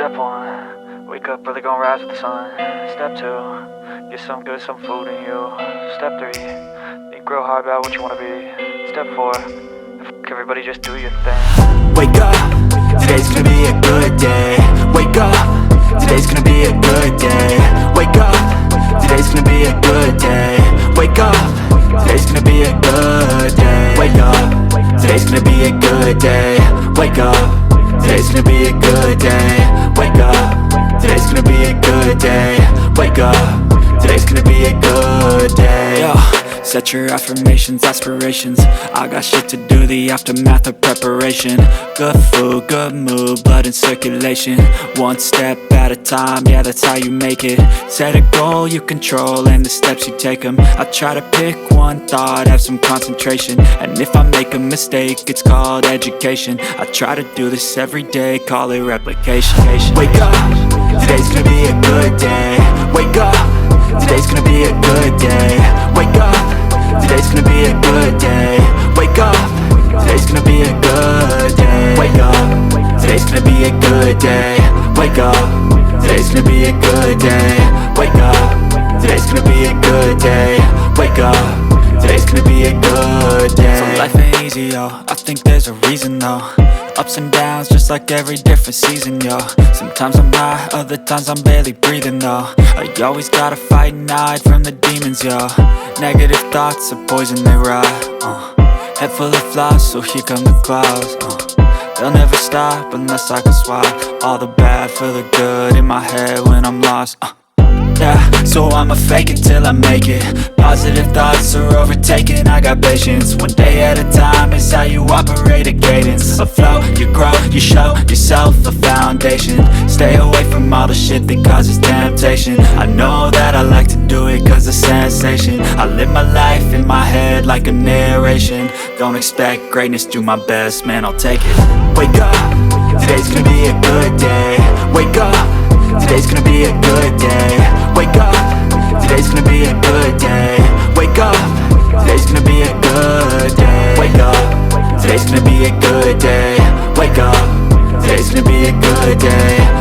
Step 1, wake up early, gonna rise with the sun. Step 2, get some good, some food in you. Step 3, think real hard about what you wanna be. Step 4, everybody just do your thing. Wake up, today's gonna be a good day. Wake up, today's gonna be a good day. Wake up, today's gonna be a good day. Wake up, today's gonna be a good day. Wake up, today's gonna be a good day. Wake up, today's gonna be a good day. Wake up, today's gonna be a good day. Wake up, today's gonna be a good day. Yo, set your affirmations, aspirations. I got shit to do, the aftermath of preparation. Good food, good mood, blood in circulation. One step at a time, yeah, that's how you make it. Set a goal you control and the steps you take them. I try to pick one thought, have some concentration. And if I make a mistake, it's called education. I try to do this every day, call it replication. Wake up, today's gonna be a good day. Wake up, today's gonna be a good day. Wake up, today's gonna be a good day. Wake up, today's gonna be a good day. Wake up, today's gonna be a good day. Wake up, today's gonna be a good day. Wake up, today's gonna be a good day. Wake up, today's gonna be a good day. So life ain't easy, yo, I think there's a reason though. Ups and downs, just like every different season, yo. Sometimes I'm high, other times I'm barely breathing, though. You always gotta fight and hide from the demons, yo. Negative thoughts are poison, they rot. Head full of flies, so here come the clouds. They'll never stop unless I can swap all the bad for the good in my head when I'm lost. Yeah, so I'ma fake it till I make it. Positive thoughts are overtaken, I got patience. One day at a time is how you operate a cadence. A flow, you grow, you show yourself a foundation. Stay away from all the shit that causes temptation. I know that I like to do it cause it's sensation. I live my life in my head like a narration. Don't expect greatness, do my best, man, I'll take it. Wake up, today's gonna be a good day. Wake up, today's gonna be a good day. Wake up,